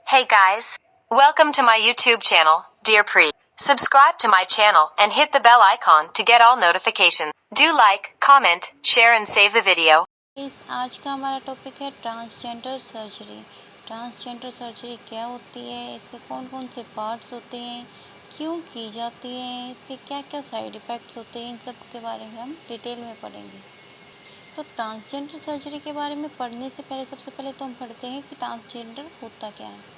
Hey guys, welcome to my YouTube channel, Dear Pre. Subscribe to my channel and hit the bell icon to get all notifications. Do like, comment, share and save the video. आज का हमारा topic है transgender surgery. Transgender surgery क्या होती है, इसके कौन कौन से पार्ट्स होते हैं, क्यों की जाती है, इसके क्या क्या साइड इफ़ेक्ट्स होते हैं, इन सब के बारे में हम डिटेल में पढ़ेंगे। तो ट्रांसजेंडर सर्जरी के बारे में पढ़ने से पहले सबसे पहले तो हम पढ़ते हैं कि ट्रांसजेंडर होता क्या है।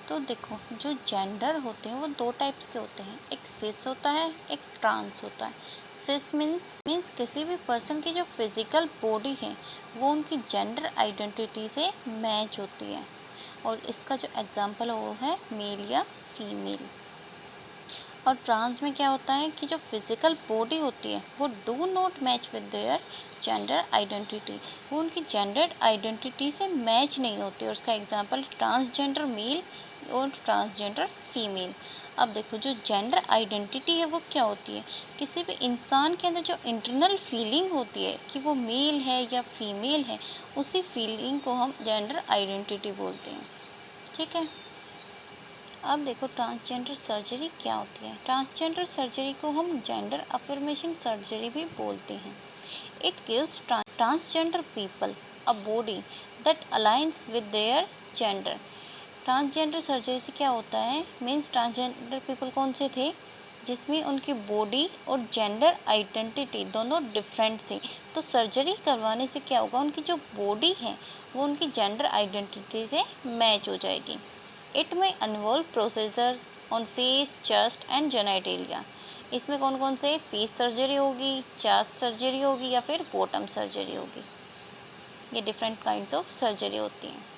तो देखो, जो जेंडर होते हैं वो दो टाइप्स के होते हैं, एक सिस होता है, एक ट्रांस होता है। सिस मीन्स किसी भी पर्सन की जो फिज़िकल बॉडी है वो उनकी जेंडर आइडेंटिटी से मैच होती है, और इसका जो एग्जांपल है वो है मेल या फीमेल। और ट्रांस में क्या होता है कि जो फिज़िकल बॉडी होती है वो do not match with their gender identity, वो उनकी जेंडर आइडेंटिटी से मैच नहीं होती, और उसका एग्जांपल ट्रांसजेंडर मेल और ट्रांसजेंडर फीमेल। अब देखो, जो जेंडर आइडेंटिटी है वो क्या होती है, किसी भी इंसान के अंदर जो इंटरनल फीलिंग होती है कि वो मेल है या फीमेल है, उसी फीलिंग को हम जेंडर आइडेंटिटी बोलते हैं। ठीक है। अब देखो, ट्रांसजेंडर सर्जरी क्या होती है। ट्रांसजेंडर सर्जरी को हम जेंडर अफर्मेशन सर्जरी भी बोलते हैं। It gives transgender people a body that aligns with their gender. Transgender surgery से क्या होता है, मीन्स ट्रांसजेंडर पीपल कौन से थे, जिसमें उनकी बॉडी और जेंडर आइडेंटिटी दोनों डिफरेंट थी। तो सर्जरी करवाने से क्या होगा, उनकी जो बॉडी है वो उनकी जेंडर आइडेंटिटी से मैच हो जाएगी। इट में involve procedures on face, chest and genitalia. इसमें कौन कौन से, फेस सर्जरी होगी, चेस्ट सर्जरी होगी या फिर बॉटम सर्जरी होगी। ये डिफरेंट काइंड्स ऑफ सर्जरी होती हैं।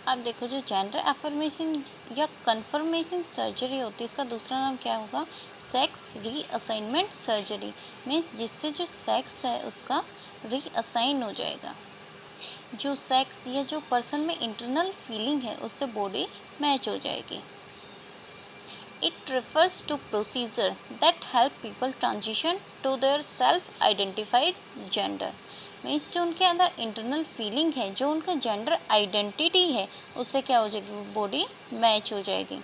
अब देखो, जो जेंडर अफर्मेशन या कन्फर्मेशन सर्जरी होती है, इसका दूसरा नाम क्या होगा, सेक्स रीअसाइनमेंट सर्जरी। मीन्स जिससे जो सेक्स है उसका रीअसाइन हो जाएगा, जो सेक्स या जो पर्सन में इंटरनल फीलिंग है उससे बॉडी मैच हो जाएगी। It refers to procedure that help people transition to their self identified gender. Means जो उनके अंदर इंटरनल फीलिंग है, जो उनका जेंडर आइडेंटिटी है, उससे क्या हो जाएगी, बॉडी मैच हो जाएगी।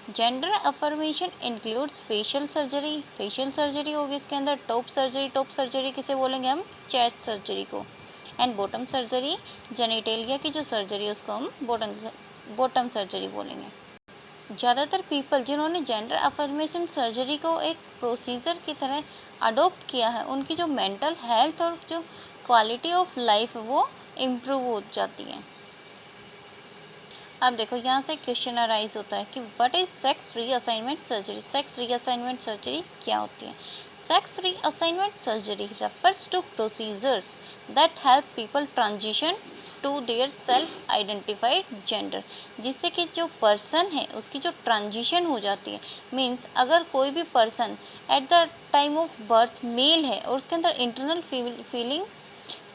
Gender affirmation includes facial surgery. Facial surgery होगी इसके अंदर, टॉप सर्जरी किसे बोलेंगे हम, चेस्ट सर्जरी को। एंड बॉटम सर्जरी, जेनिटेलिया की जो सर्जरी है उसको हम बॉटम सर्जरी बोलेंगे। ज़्यादातर पीपल जिन्होंने जेंडर अफर्मेशन सर्जरी को एक प्रोसीजर की तरह अडोप्ट किया है, उनकी जो मेंटल हेल्थ और जो क्वालिटी ऑफ लाइफ है वो इम्प्रूव हो जाती है। अब देखो, यहाँ से क्वेश्चन अराइज होता है कि what is sex reassignment surgery. Sex reassignment surgery क्या होती है। Sex reassignment surgery refers to procedures that help people transition to their self identified gender, जिससे कि जो पर्सन है उसकी जो ट्रांजिशन हो जाती है। मीन्स अगर कोई भी person at the time of birth male है और उसके अंदर इंटरनल फीलिंग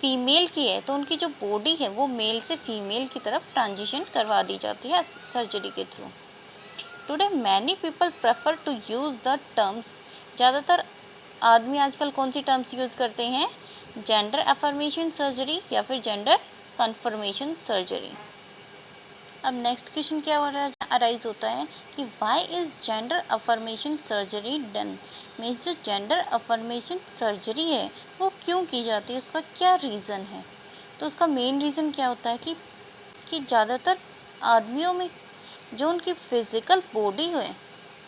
फीमेल की है, तो उनकी जो बॉडी है वो मेल से फीमेल की तरफ ट्रांजिशन करवा दी जाती है सर्जरी के through. Today many people prefer to use the terms. ज़्यादातर आदमी आजकल कौन सी टर्म्स यूज़ करते हैं, जेंडर अफर्मेशन सर्जरी या फिर जेंडर कन्फर्मेशन सर्जरी। अब नेक्स्ट क्वेश्चन क्या हो रहा है, अराइज होता है कि why is gender affirmation surgery done. Means जो जेंडर अफर्मेशन सर्जरी है वो क्यों की जाती है, उसका क्या रीज़न है। तो उसका मेन रीज़न क्या होता है कि ज़्यादातर आदमियों में जो उनकी फिज़िकल बॉडी है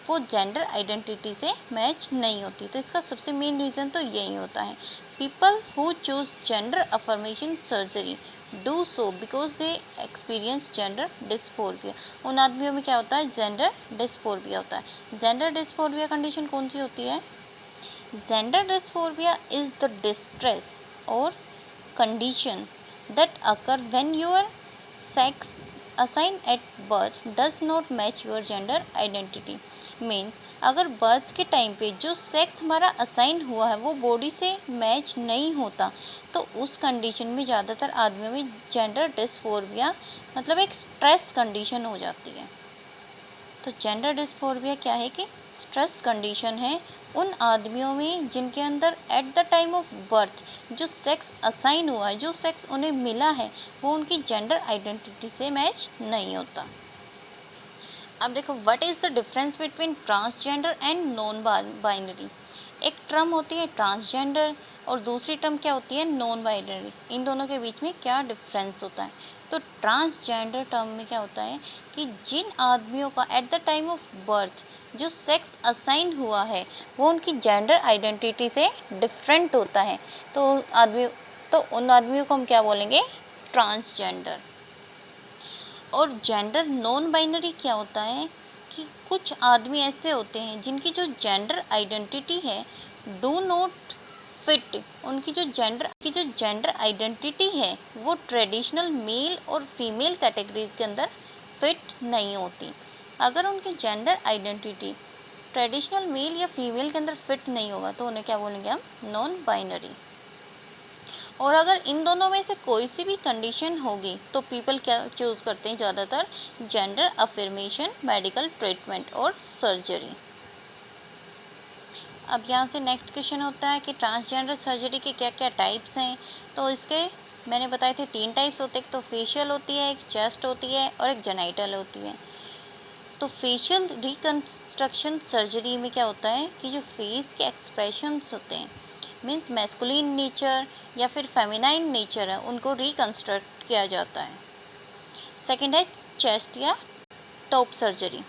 वो जेंडर आइडेंटिटी से मैच नहीं होती। तो इसका सबसे मेन रीज़न तो यही होता है। People who choose gender affirmation surgery do so because they experience gender dysphoria. उन आदमियों में क्या होता है, जेंडर डिस्फोर्बिया होता है। जेंडर डिस्फोर्बिया कंडीशन कौन सी होती है, जेंडर डिस्फोर्बिया इज़ द डिस्ट्रेस और condition that occur when your sex assign at birth does not match your gender identity. Means अगर बर्थ के टाइम पे जो सेक्स हमारा असाइन हुआ है वो बॉडी से मैच नहीं होता, तो उस कंडीशन में ज़्यादातर आदमियों में जेंडर डिस्फोर्बिया मतलब एक स्ट्रेस कंडीशन हो जाती है। तो जेंडर डिस्फोर्बिया क्या है कि स्ट्रेस कंडीशन है उन आदमियों में जिनके अंदर eight the time of birth जो सेक्स असाइन हुआ है, जो सेक्स उन्हें मिला है, वो उनकी जेंडर आइडेंटिटी से मैच नहीं होता। अब देखो what is the difference between transgender and non binary. एक टर्म होती है ट्रांसजेंडर और दूसरी टर्म क्या होती है नॉन बाइनरी। इन दोनों के बीच में क्या डिफरेंस होता है? तो ट्रांसजेंडर टर्म में क्या होता है कि जिन आदमियों का eight the time of birth जो सेक्स असाइन हुआ है वो उनकी जेंडर आइडेंटिटी से डिफरेंट होता है, तो उन आदमियों को हम क्या बोलेंगे? ट्रांसजेंडर। और जेंडर नॉन बाइनरी क्या होता है कि कुछ आदमी ऐसे होते हैं जिनकी जो जेंडर आइडेंटिटी है डू नॉट फिट, उनकी जो जेंडर आइडेंटिटी है वो ट्रेडिशनल मेल और फीमेल कैटेगरीज के अंदर फिट नहीं होती। अगर उनकी जेंडर आइडेंटिटी ट्रेडिशनल मेल या फीमेल के अंदर फिट नहीं होगा तो उन्हें क्या बोलेंगे हम? Non binary. और अगर इन दोनों में से कोई सी भी कंडीशन होगी तो पीपल क्या चूज़ करते हैं ज़्यादातर? जेंडर अफर्मेशन, मेडिकल ट्रीटमेंट और सर्जरी। अब यहाँ से नेक्स्ट क्वेश्चन होता है कि ट्रांसजेंडर सर्जरी के क्या क्या टाइप्स हैं। तो इसके मैंने बताए थे 3 टाइप्स होते हैं, एक तो फेशियल होती है, एक चेस्ट होती है और एक जेनाइटल होती है। तो फेशियल रिकन्स्ट्रक्शन सर्जरी में क्या होता है कि जो फेस के एक्सप्रेशंस होते हैं मीन्स मैस्कुलिन नेचर या फिर फेमिनाइन नेचर है उनको रिकन्स्ट्रक्ट किया जाता है। सेकंड है चेस्ट या टॉप सर्जरी।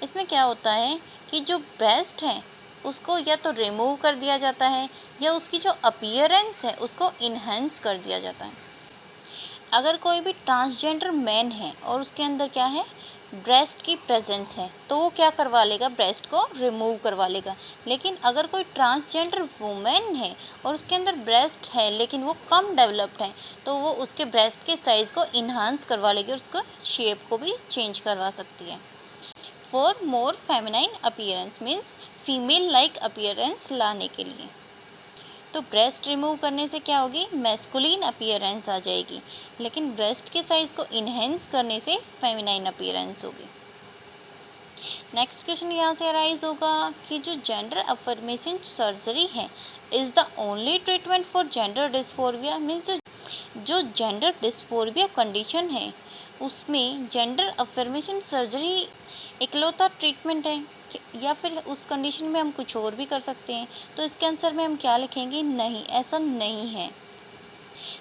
इसमें क्या होता है कि जो ब्रेस्ट है उसको या तो रिमूव कर दिया जाता है या उसकी जो अपीयरेंस है उसको इन्हेंस कर दिया जाता है। अगर कोई भी ट्रांसजेंडर मैन है और उसके अंदर क्या है ब्रेस्ट की प्रेजेंस है तो वो क्या करवा लेगा? ब्रेस्ट को रिमूव करवा लेगा। लेकिन अगर कोई ट्रांसजेंडर वुमेन है और उसके अंदर ब्रेस्ट है लेकिन वो कम डेवलप्ड है तो वो उसके ब्रेस्ट के साइज़ को इन्हांस करवा लेगी और उसको शेप को भी चेंज करवा सकती है। For more feminine appearance means female like appearance लाने के लिए। तो ब्रेस्ट रिमूव करने से क्या होगी? मैस्कुलिन अपीयरेंस आ जाएगी, लेकिन ब्रेस्ट के साइज़ को इन्हेंस करने से फेमिनाइन अपीयरेंस होगी। नेक्स्ट क्वेश्चन यहाँ से अराइज होगा कि जो जेंडर अफर्मेशन सर्जरी है is the only treatment for gender dysphoria means जो जेंडर डिस्फोर्बिया कंडीशन है उसमें जेंडर अफर्मेशन सर्जरी इकलौता ट्रीटमेंट है या फिर उस कंडीशन में हम कुछ और भी कर सकते हैं? तो इसके आंसर में हम क्या लिखेंगे? नहीं, ऐसा नहीं है।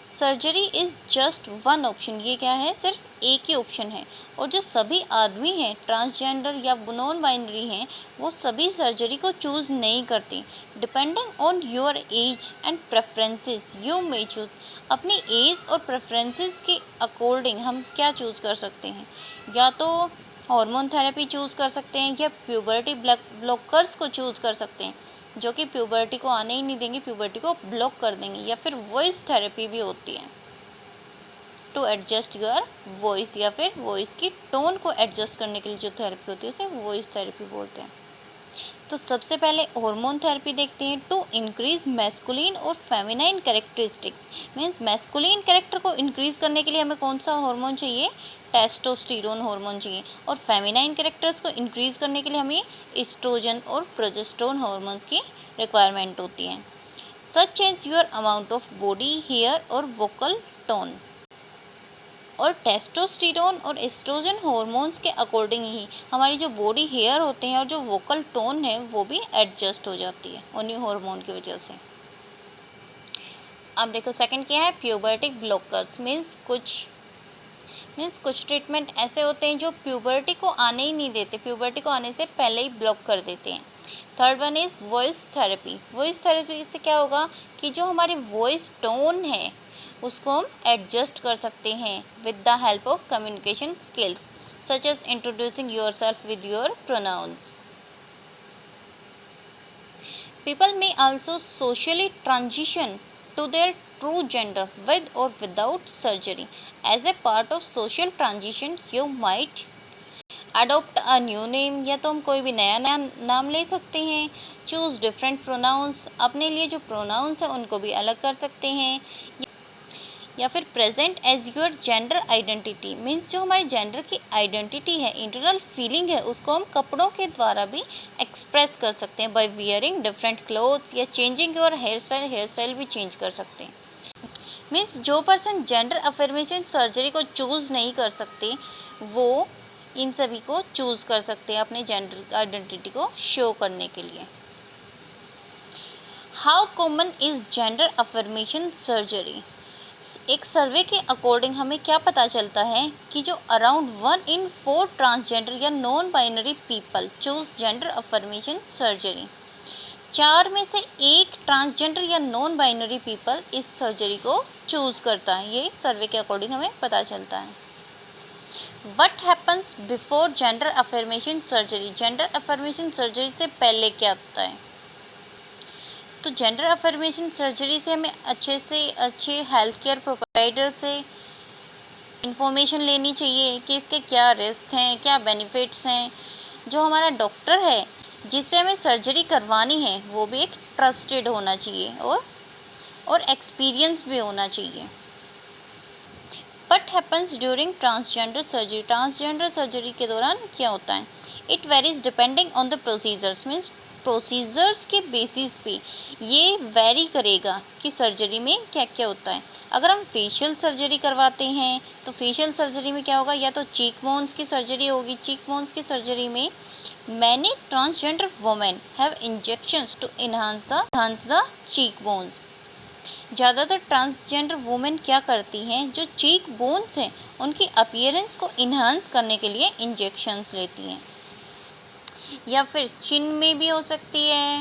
Surgery is just one option. ये क्या है? सिर्फ एक ही ऑप्शन है। और जो सभी आदमी हैं ट्रांसजेंडर या नॉन बाइनरी हैं वो सभी सर्जरी को चूज़ नहीं करते। Depending on your age and preferences you may choose. अपनी एज और प्रेफरेंसेस के अकॉर्डिंग हम क्या चूज़ कर सकते हैं? या तो हार्मोन थेरेपी चूज़ कर सकते हैं या प्यूबर्टी ब्लॉकर्स को चूज़ कर सकते हैं जो कि प्यूबर्टी को आने ही नहीं देंगे, प्यूबर्टी को ब्लॉक कर देंगे। या फिर वॉइस थेरेपी भी होती है टू एडजस्ट योर वॉइस या फिर वॉइस की टोन को एडजस्ट करने के लिए जो थेरेपी होती है उसे वॉइस थेरेपी बोलते हैं। तो सबसे पहले हार्मोन थेरेपी देखते हैं टू इंक्रीज मैस्कुलिन और feminine characteristics means masculine character को इंक्रीज करने के लिए हमें कौन सा हार्मोन चाहिए? टेस्टोस्टेरोन हार्मोन चाहिए। और फेमिनाइन कैरेक्टर्स को इंक्रीज करने के लिए हमें एस्ट्रोजन और प्रोजेस्टेरोन हार्मोन्स की रिक्वायरमेंट होती है। Such as your amount of body hair और वोकल टोन। और टेस्टोस्टेरोन और एस्ट्रोजन हार्मोन्स के अकॉर्डिंग ही हमारी जो बॉडी हेयर होते हैं और जो वोकल टोन है वो भी एडजस्ट हो जाती है उन्हीं हार्मोन की वजह से। अब देखो सेकंड क्या है? प्यूबर्टिक ब्लॉकर्स मीन्स कुछ ट्रीटमेंट ऐसे होते हैं जो प्यूबर्टी को आने ही नहीं देते, प्यूबर्टी को आने से पहले ही ब्लॉक कर देते हैं। Third one is voice therapy. Voice therapy से क्या होगा कि जो हमारी वॉइस टोन है उसको हम एडजस्ट कर सकते हैं with the help of communication skills such as introducing yourself with your pronouns. People may also socially transition to their true gender with or without surgery. As a part of social transition, you might adopt a new name या तो हम कोई भी नया नाम ले सकते हैं। चूज़ डिफरेंट प्रोनाउंस, अपने लिए जो प्रोनाउंस हैं उनको भी अलग कर सकते हैं। या फिर present as your gender identity means जो हमारी जेंडर की आइडेंटिटी है, इंटरनल फीलिंग है, उसको हम कपड़ों के द्वारा भी एक्सप्रेस कर सकते हैं बाय वियरिंग डिफरेंट क्लोथ्स या चेंजिंग योर हेयर स्टाइल भी चेंज कर सकते हैं। मीन्स जो पर्सन जेंडर अफर्मेशन सर्जरी को चूज़ नहीं कर सकते वो इन सभी को चूज़ कर सकते हैं अपने जेंडर आइडेंटिटी को शो करने के लिए। How common is gender affirmation surgery? एक सर्वे के अकॉर्डिंग हमें क्या पता चलता है कि जो अराउंड 1 in 4 ट्रांसजेंडर या non binary people choose gender affirmation surgery. 4 में से 1 ट्रांसजेंडर या नॉन बाइनरी पीपल इस सर्जरी को चूज करता है, ये सर्वे के अकॉर्डिंग हमें पता चलता है। What happens before gender affirmation surgery? Gender affirmation surgery से पहले क्या होता है? तो जेंडर अफर्मेशन सर्जरी से हमें अच्छे हेल्थ केयर प्रोवाइडर से इंफॉर्मेशन लेनी चाहिए कि इसके क्या रिस्क हैं, क्या बेनिफिट्स हैं। जो हमारा डॉक्टर है जिससे हमें सर्जरी करवानी है वो भी एक ट्रस्टेड होना चाहिए और एक्सपीरियंस भी होना चाहिए। What happens during transgender surgery? Transgender surgery के दौरान क्या होता है? It varies depending on the procedures, means procedures के बेसिस पे ये वेरी करेगा कि सर्जरी में क्या क्या होता है। अगर हम फेशियल सर्जरी करवाते हैं तो फेशियल सर्जरी में क्या होगा, या तो चीक बोन्स की सर्जरी होगी। चीक बोन्स की सर्जरी में many transgender women have injections to enhance the cheek bones. ज़्यादातर ट्रांसजेंडर वुमेन क्या करती हैं, जो चीक बोन्स हैं उनकी अपीयरेंस को इन्हांस करने के लिए इंजेक्शंस लेती हैं। या फिर चिन में भी हो सकती है।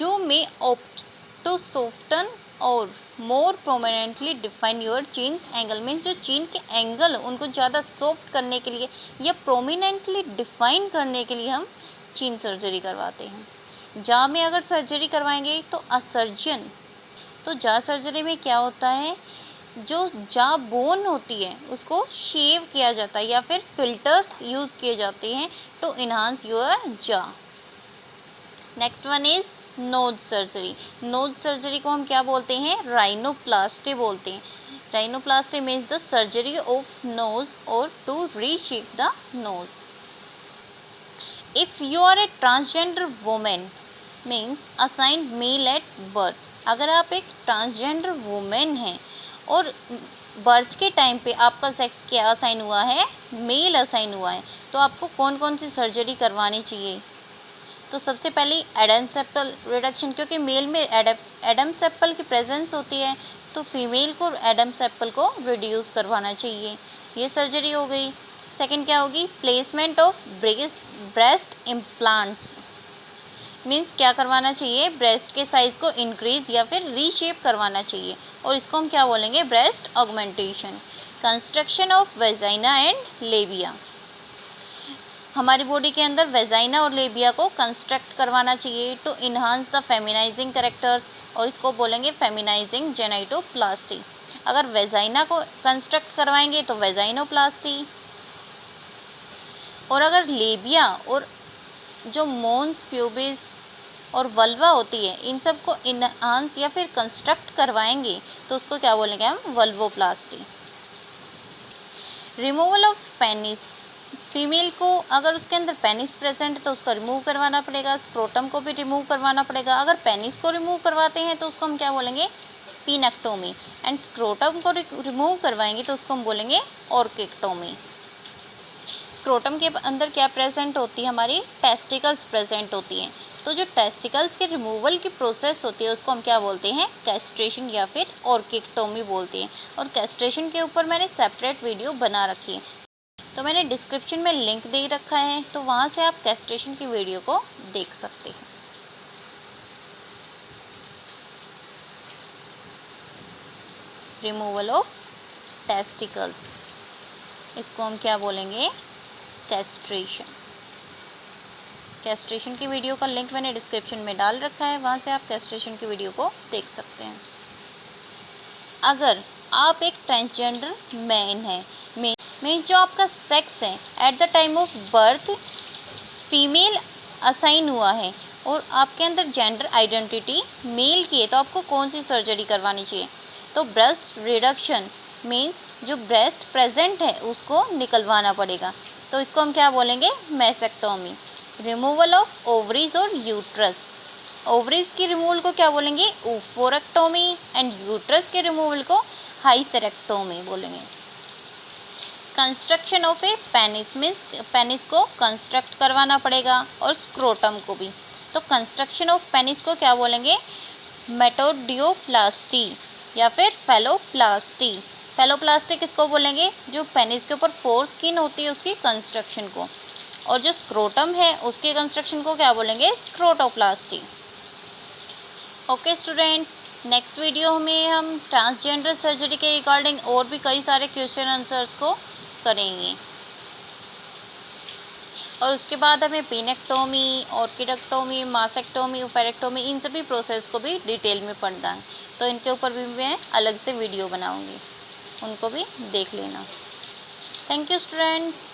You may opt to soften or more prominently define your chin's angle, means जो चिन के एंगल उनको ज़्यादा सॉफ्ट करने के लिए या प्रोमिनेंटली डिफाइन करने के लिए हम चिन सर्जरी करवाते हैं। जा में अगर सर्जरी करवाएंगे तो असर्जन, तो जा सर्जरी में क्या होता है, जो जा बोन होती है उसको शेव किया जाता है या फिर फिल्टर्स यूज़ किए जाते हैं to enhance your jaw. Next one is nose surgery. Nose surgery को हम क्या बोलते हैं, राइनोप्लास्टी बोलते हैं। Rhinoplasty means the surgery of nose or to reshape the nose. If you are a transgender women means assigned male at birth, अगर आप एक ट्रांसजेंडर वुमेन हैं और बर्थ के टाइम पे आपका सेक्स क्या असाइन हुआ है, मेल असाइन हुआ है, तो आपको कौन कौन सी सर्जरी करवानी चाहिए? तो सबसे पहले एडम सेप्टल रिडक्शन, क्योंकि मेल में एडम सेप्पल की प्रेजेंस होती है तो फीमेल को एडम सेप्पल को रिड्यूस करवाना चाहिए, ये सर्जरी हो गई। सेकंड क्या होगी, placement of breast implants, means क्या करवाना चाहिए, ब्रेस्ट के साइज़ को इंक्रीज़ या फिर रीशेप करवाना चाहिए, और इसको हम क्या बोलेंगे, breast augmentation. Construction of vagina and लेबिया, हमारी बॉडी के अंदर वेजाइना और लेबिया को कंस्ट्रक्ट करवाना चाहिए टू इन्हांस द फेमिनाइजिंग कैरेक्टर्स, और इसको बोलेंगे फेमिनाइजिंग जेनाइटोप्लास्टी। अगर वेजाइना को कंस्ट्रक्ट करवाएंगे तो वेजाइनोप्लास्टी, और अगर लेबिया और जो मोन्स प्यूबिस और वल्वा होती है इन सब को इन्हांस या फिर कंस्ट्रक्ट करवाएंगे तो उसको क्या बोलेंगे हम, वल्वोप्लास्टी। रिमूवल ऑफ पेनिस, फीमेल को अगर उसके अंदर पेनिस प्रेजेंट है तो उसको रिमूव करवाना पड़ेगा। स्क्रोटम को भी रिमूव करवाना पड़ेगा। अगर पेनिस को रिमूव करवाते हैं तो उसको हम क्या बोलेंगे, पीनेक्टोमी, एंड स्क्रोटम को रिमूव करवाएंगे तो उसको हम बोलेंगे ऑर्किक्टोमी। स्क्रोटम के अंदर क्या प्रेजेंट होती है, हमारी टेस्टिकल्स प्रेजेंट होती हैं, तो जो टेस्टिकल्स के रिमूवल की प्रोसेस होती है उसको हम क्या बोलते हैं, कैस्ट्रेशन या फिर ऑर्किक्टोमी बोलते हैं। और कैस्ट्रेशन के ऊपर मैंने सेपरेट वीडियो बना रखी है, तो मैंने डिस्क्रिप्शन में लिंक दे रखा है, तो वहाँ से आप कैस्ट्रेशन की वीडियो को देख सकते हैं। रिमूवल ऑफ टेस्टिकल्स, इसको हम क्या बोलेंगे, कैस्ट्रेशन। कैस्ट्रेशन की वीडियो का लिंक मैंने डिस्क्रिप्शन में डाल रखा है, वहाँ से आप कैस्ट्रेशन की वीडियो को देख सकते हैं। अगर आप एक ट्रांसजेंडर मैन है, मीन जो आपका सेक्स है eight the time of birth female assign हुआ है और आपके अंदर जेंडर आइडेंटिटी मेल की है, तो आपको कौन सी सर्जरी करवानी चाहिए, तो ब्रेस्ट रिडक्शन, मीन्स जो ब्रेस्ट प्रेजेंट है उसको निकलवाना पड़ेगा, तो इसको हम क्या बोलेंगे, मैसेक्टोमी। रिमूवल ऑफ ओवरीज और यूट्रस, ओवरीज की रिमूवल को क्या बोलेंगे, ओफोरेक्टोमी, एंड यूट्रस के रिमूवल को हाइसेरेक्टोमी बोलेंगे। Construction of A penis means penis को कंस्ट्रक्ट करवाना पड़ेगा, और स्क्रोटम को भी। तो कंस्ट्रक्शन ऑफ पेनिस को क्या बोलेंगे? मेटोडियोप्लास्टी या फिर फेलोप्लास्टी। फेलोप्लास्टी किसको बोलेंगे? जो पेनिस के ऊपर फोर स्किन होती है उसकी कंस्ट्रक्शन को, और जो स्क्रोटम है उसके कंस्ट्रक्शन को क्या बोलेंगे? स्क्रोटोप्लास्टी। ओके स्टूडेंट्स, नेक्स्ट वीडियो में हम ट्रांसजेंडर सर्जरी के रिगार्डिंग और भी कई सारे क्वेश्चन आंसर्स को करेंगे, और उसके बाद हमें पेनेक्टोमी, ऑर्किडेक्टोमी, मासेक्टोमी, ओपेरेक्टोमी, इन सभी प्रोसेस को भी डिटेल में पढ़ना है। तो इनके ऊपर भी मैं अलग से वीडियो बनाऊंगी, उनको भी देख लेना। Thank you students.